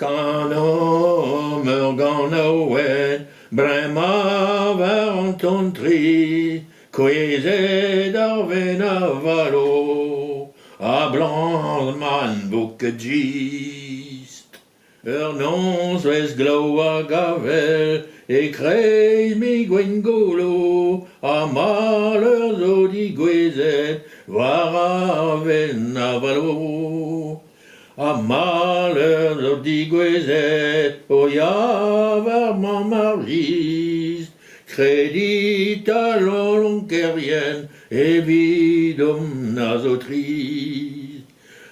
Kan omer gant oet, bremañ war an ton tri, kwezet ar ven a valo, a blant man boket gist. Ur nons vez glav a gavel, e kreiz mi gwen golo, a mal ur zo digwezet, war a ven a valo. A mal ur zo digwezet, o ya war ma margist, kredit a lonkerien, evidom na zo trist.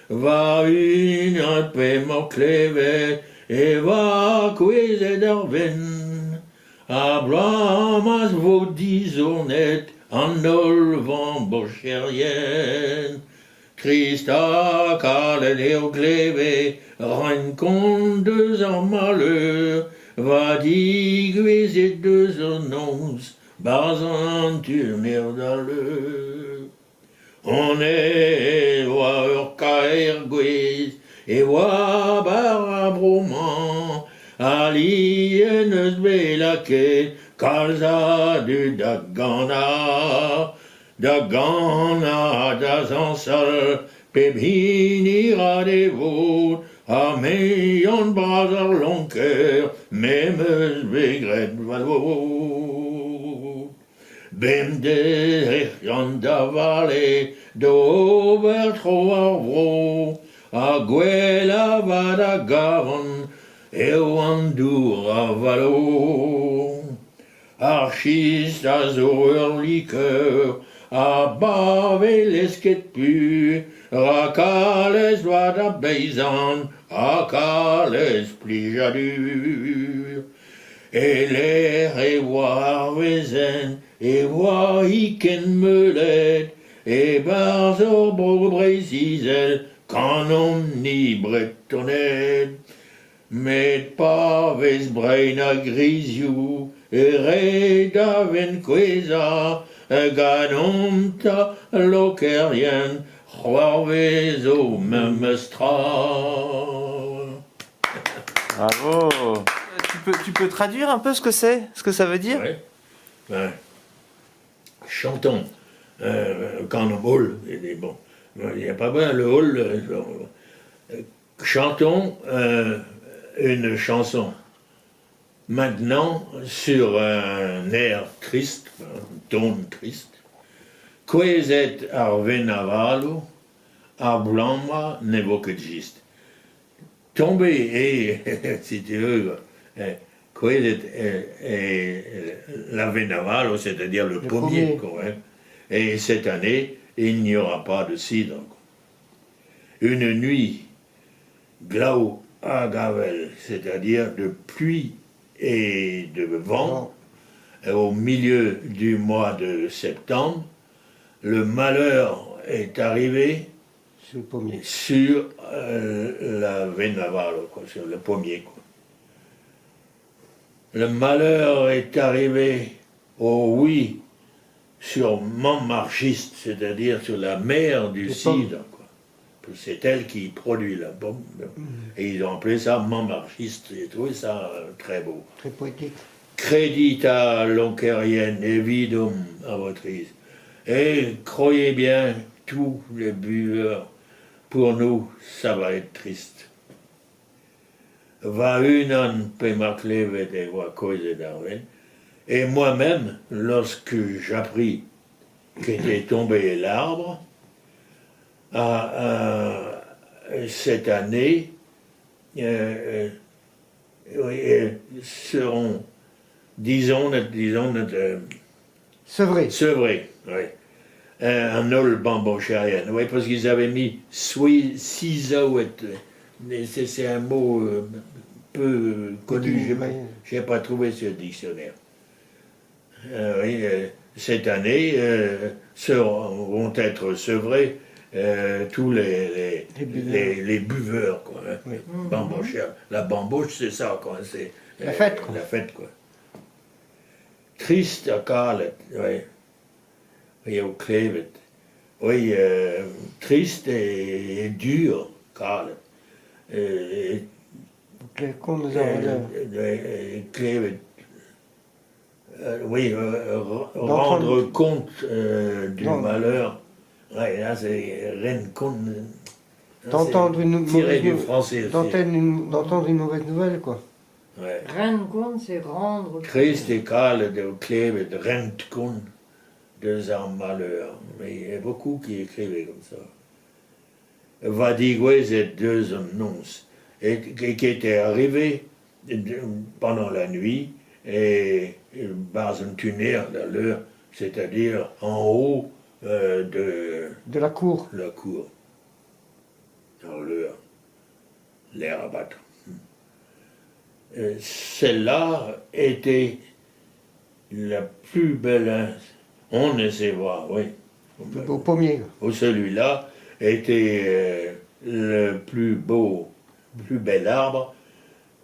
Va unan pe mor klevet, e va kwezet ar ven. A blamas vo dizonet, an ol van bocherien. Christ a kalet eo klevet, renkont deus ar malheur, va digwezet deus an nons, baz an turner da l'eur. On est oa ur kaer gwez, e oa bar a broman, a lien eus belaket, kalz a du da gana. Da gana da zansal, pep hin ira de vod, a meion braz ar lonker, mem eus begret valo. Bem de an da vale, d'ober tro ar vro, a gwell a vad a garon, eo an dour a valo. Ar chist a zo ur likeur, a bave l'esket pu, a kalez doad a beizan, a kalez plijadur. E l'air e oa ar vezen, e oa iken meulet, e barz ur bro brezizel, kanom ni bretonet. Met pa vez brein a grizioù, e red a ven kweza, ganom ta lokerien, c'hoar vez o memestra. Bravo. Tu peux traduire un peu ce que c'est, ce que ça veut dire? Ouais. Ben, chantons. Quand on hall, bon, il n'y a pas bien le hall. Chantons une chanson. Maintenant, sur un air triste, un ton triste, Kwezet ar ven a valo, ar blanma ne vo ket gist. Tomber et, si tu veux, Kwezet la ven a valo, c'est-à-dire le pommier, quoi, hein. Et cette année, il n'y aura pas de cidre, quoi. Une nuit, glav a gavel, c'est-à-dire de pluie et de vent, au milieu du mois de septembre, le malheur est arrivé sur la Venavalo, quoi, sur le pommier, quoi. Le malheur est arrivé, oh oui, sur Montmarchiste, c'est-à-dire sur la mer du cidre, quoi. C'est elle qui produit la pomme. Et ils ont appelé ça Montmarchiste. J'ai trouvé ça très beau. Très poétique. Credita loncerienne, evidum à votre aise. Et croyez bien, tous les buveurs, pour nous, ça va être triste. Va unan pe maklevet e va cause d'arven. Et moi-même, lorsque j'appris qu'était tombé l'arbre, cette année, seront, disons, sevrés, oui. Un ol bambochérien, oui, parce qu'ils avaient mis cisaouet. C'est un mot peu connu, je n'ai pas trouvé sur le dictionnaire. Oui, cette année vont être sevrés tous les buveurs, quoi, hein. Oui. Bambochère. La bamboche, c'est ça, quoi. C'est la fête, quoi. La fête, quoi. Triste à Carlet, oui. Oui, au Klevet. Oui, triste et dur, Carlet. Kon eus ar klevet. Oui, rendre compte du Non. malheur. Ouais, là, c'est rendre compte. D'entendre une tiré mauvaise du nou- français aussi. d'entendre une mauvaise nouvelle, quoi. Ouais. Rendre compte, c'est rendre. Christ est kale de klevet, rent compte de son malheur. Mais il y a beaucoup qui écrivaient comme ça. Vadigwe, c'est deux annonces. Et qui étaient arrivés pendant la nuit et dans un tunnel dans l'heure, c'est-à-dire en haut de De la cour. la cour, dans l'heure, l'air à battre. Celle-là était la plus belle, on ne sait voir, oui. Au pommier. Ou celui-là était le plus beau, plus bel arbre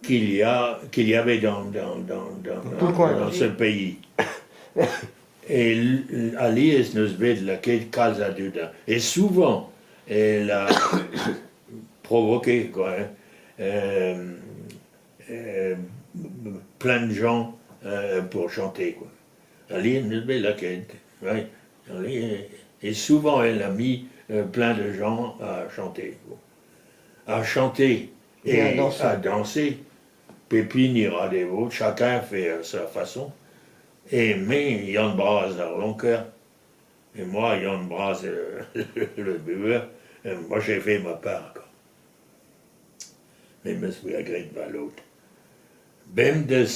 qu'il y avait dans Tout le coin. dans ce pays. Et Ali est la quête Calzaduda. Et souvent, elle a provoqué quoi, hein, plein de gens pour chanter. Quoi. Ali est la quête. Ouais. Et souvent, elle a mis plein de gens à chanter. Quoi. À chanter et à danser. Pépine ira des vôtres, chacun fait à sa façon. Mais Yann Braz a long cœur. Et moi, Yann Braz, le buveur, moi j'ai fait ma part. Quoi. Mais je me suis agréé de l'autre. Bemdes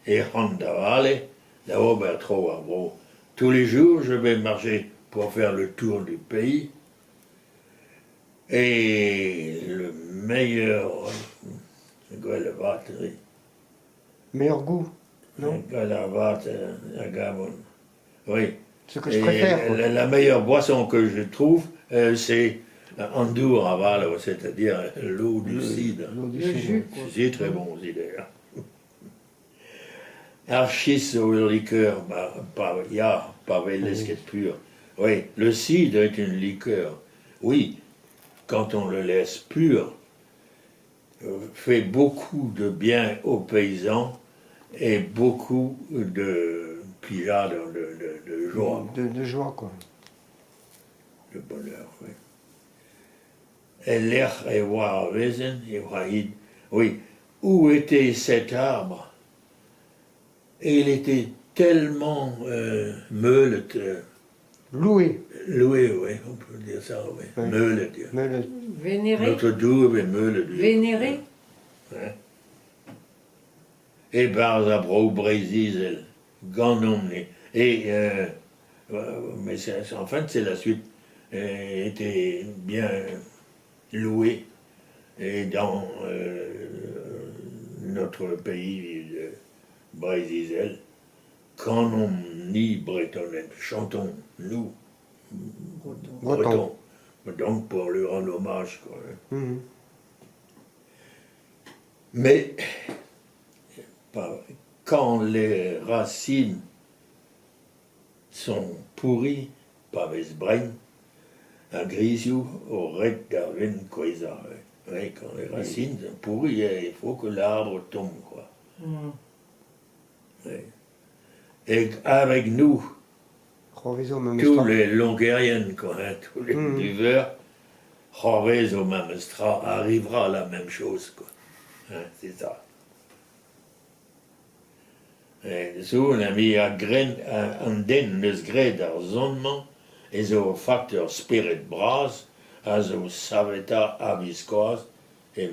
et Handavale, d'abord trop à gros. Tous les jours, je vais marcher pour faire le tour du pays. Et le meilleur. C'est quoi le vote, oui. Meilleur goût, non? À Gabon. Oui. Ce que je préfère. Quoi. La meilleure boisson que je trouve, c'est Andour Aval, c'est-à-dire l'eau du cidre. L'eau du Le cidre. jus, quoi. C'est très bon aussi d'ailleurs. Archis au liqueur, pavelesquet pur. Oui, le cidre est une liqueur. Oui, quand on le laisse pur, fait beaucoup de bien aux paysans et beaucoup de pillage, de joie, De joie, quoi. de bonheur. Oui. Et l'air et voir Wesen, oui, où était cet arbre? Et il était tellement meulet, Loué. loué, oui, on peut dire ça, oui, Oui. meulet. Mais le- Vénéré. Notre doux est meulet. Vénéré. Hein? Et Barzabro, Brésil, Ganomne. Et, mais en fait, c'est la suite, était bien loué et dans notre pays de Brésil, Ganomni Bretonnet, chantons, nous, Breton. donc pour lui rendre hommage. Quoi. Mhm. Mais quand les racines sont pourries, pavesbrain, un grisou au red d'Arvin Koisa. Oui, quand les racines sont pourries, il faut que l'arbre tombe, quoi. Mm. Oui. Et avec nous, Roviso, même tous histoire. les Longuériennes, quoi, hein, tous les buveurs, Jorvez au Mamestra arrivera à la même chose, quoi. Hein, c'est ça. Et zo on a mis an den neus gret ar zonman, et zo facteur spirit bras, a zo saveta aviskoaz, et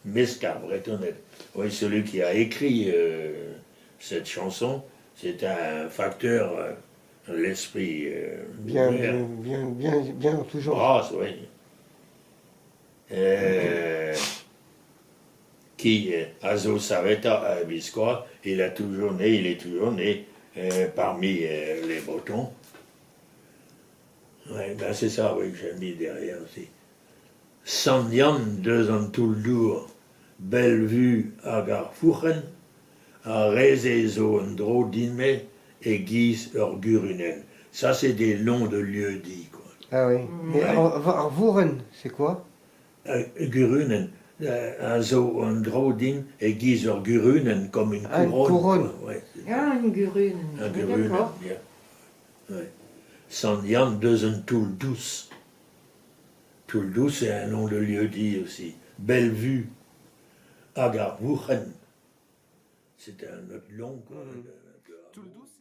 Mescar Bretonnet. Oui, celui qui a écrit cette chanson, c'est un facteur, l'esprit Bien, ouvert. bien, toujours. Bras, oui. Qui, Azo Saveta à Biscois, il est toujours né parmi les Bretons. Ouais, ben c'est ça, oui, que j'ai mis derrière aussi. Sandian, 2 ans tout le jour, belle vue à Garfuchen, à Rezezo Ndro Dinme et Guise Urgurunen. Ça, c'est des noms de lieux dits, quoi. Ah oui. Mais Ouais. Arvouren, c'est quoi? Gurunen, Also een droding et gieser gurunen comme une Ah, une couronne. couronne. quoi, ouais, c'est Ah, une gurune. un Oui, gurunen, d'accord. ja. Ouais. San Jan Deuzen Touldous. Touldous, c'est un nom de lieu dit aussi. Bellevue, Agarwuchen. C'est un autre long. Quoi, Mhm. de- Toulouse,